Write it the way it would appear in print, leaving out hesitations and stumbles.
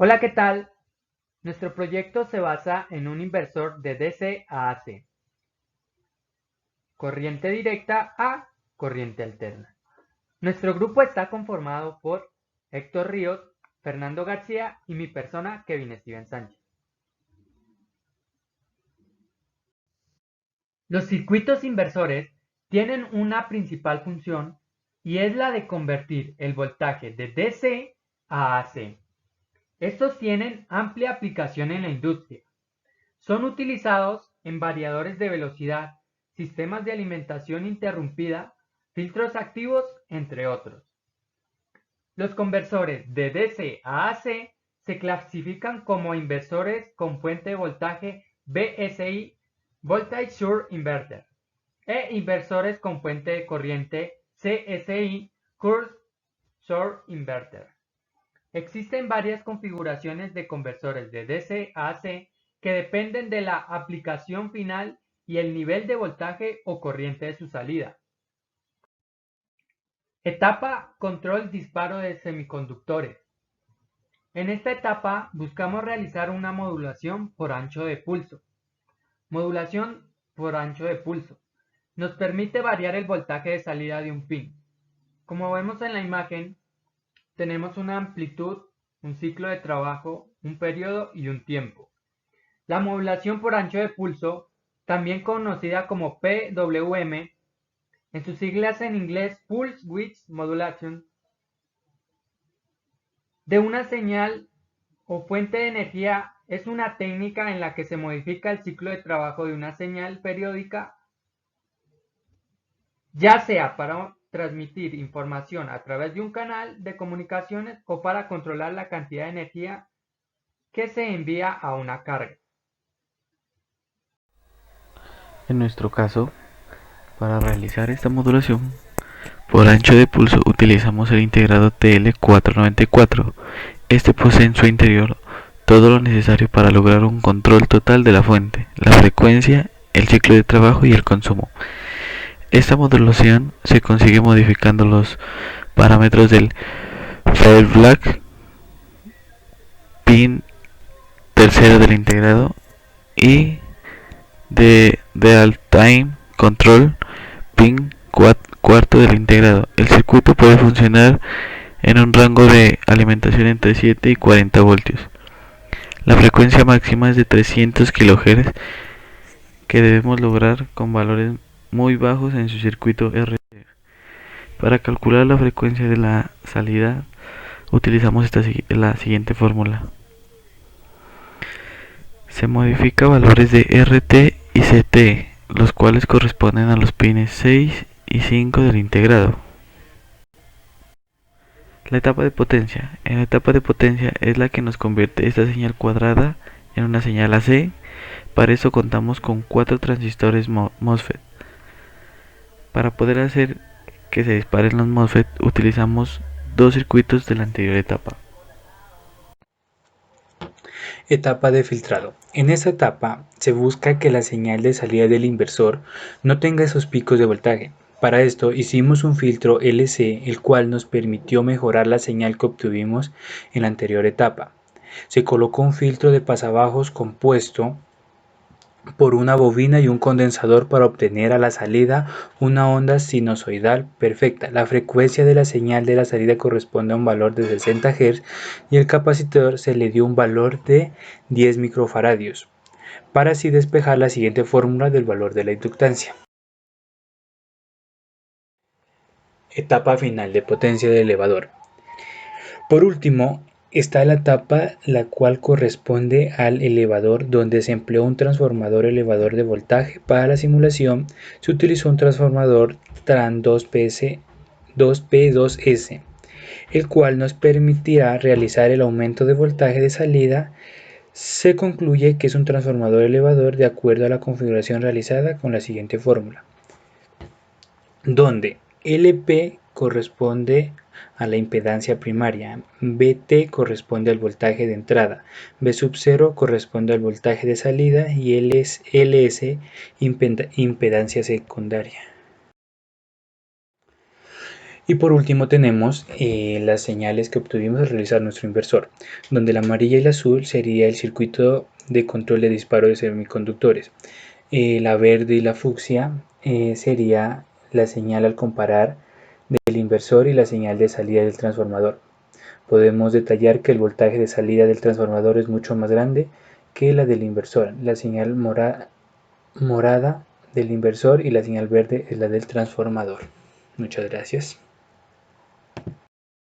Hola, ¿qué tal? Nuestro proyecto se basa en un inversor de DC a AC, corriente directa a corriente alterna. Nuestro grupo está conformado por Héctor Ríos, Fernando García y mi persona, Kevin Steven Sánchez. Los circuitos inversores tienen una principal función y es la de convertir el voltaje de DC a AC. Estos tienen amplia aplicación en la industria. Son utilizados en variadores de velocidad, sistemas de alimentación interrumpida, filtros activos, entre otros. Los conversores de DC a AC se clasifican como inversores con fuente de voltaje VSI, Voltage Surge Inverter, e inversores con fuente de corriente CSI, Current Surge Inverter. Existen varias configuraciones de conversores de DC a AC que dependen de la aplicación final y el nivel de voltaje o corriente de su salida. Etapa control disparo de semiconductores. En esta etapa buscamos realizar una modulación por ancho de pulso. Modulación por ancho de pulso. Nos permite variar el voltaje de salida de un pin. Como vemos en la imagen, tenemos una amplitud, un ciclo de trabajo, un periodo y un tiempo. La modulación por ancho de pulso, también conocida como PWM, en sus siglas en inglés Pulse Width Modulation, de una señal o fuente de energía es una técnica en la que se modifica el ciclo de trabajo de una señal periódica, ya sea para transmitir información a través de un canal de comunicaciones o para controlar la cantidad de energía que se envía a una carga. En nuestro caso, para realizar esta modulación por ancho de pulso utilizamos el integrado TL494. Este posee en su interior todo lo necesario para lograr un control total de la fuente, la frecuencia, el ciclo de trabajo y el consumo. Esta modulación se consigue modificando los parámetros del Fairback, pin tercero del integrado, y de Real Time Control, pin cuarto del integrado. El circuito puede funcionar en un rango de alimentación entre 7 y 40 voltios. La frecuencia máxima es de 300 kHz que debemos lograr con valores muy bajos en su circuito RC. Para calcular la frecuencia de la salida utilizamos la siguiente fórmula. Se modifica valores de RT y CT, los cuales corresponden a los pines 6 y 5 del integrado. La etapa de potencia. En la etapa de potencia es la que nos convierte esta señal cuadrada en una señal AC. Para eso contamos con 4 transistores MOSFET. Para poder hacer que se disparen los MOSFET utilizamos dos circuitos de la anterior etapa. Etapa de filtrado. En esta etapa se busca que la señal de salida del inversor no tenga esos picos de voltaje. Para esto hicimos un filtro LC, el cual nos permitió mejorar la señal que obtuvimos en la anterior etapa. Se colocó un filtro de pasabajos compuesto por una bobina y un condensador para obtener a la salida una onda sinusoidal perfecta. La frecuencia de la señal de la salida corresponde a un valor de 60 Hz y el capacitor se le dio un valor de 10 microfaradios, para así despejar la siguiente fórmula del valor de la inductancia. Etapa final de potencia de elevador. Por último, está la etapa la cual corresponde al elevador, donde se empleó un transformador elevador de voltaje. Para la simulación se utilizó un transformador TRAN 2P2S, el cual nos permitirá realizar el aumento de voltaje de salida. Se concluye que es un transformador elevador de acuerdo a la configuración realizada con la siguiente fórmula, donde LP corresponde a la impedancia primaria, Vt corresponde al voltaje de entrada, V sub 0 corresponde al voltaje de salida y LS impedancia secundaria. Y por último tenemos las señales que obtuvimos al realizar nuestro inversor, donde la amarilla y la azul sería el circuito de control de disparo de semiconductores. La verde y la fucsia sería la señal al comparar del inversor y la señal de salida del transformador. Podemos detallar que el voltaje de salida del transformador es mucho más grande que la del inversor. La señal morada del inversor y la señal verde es la del transformador. Muchas gracias.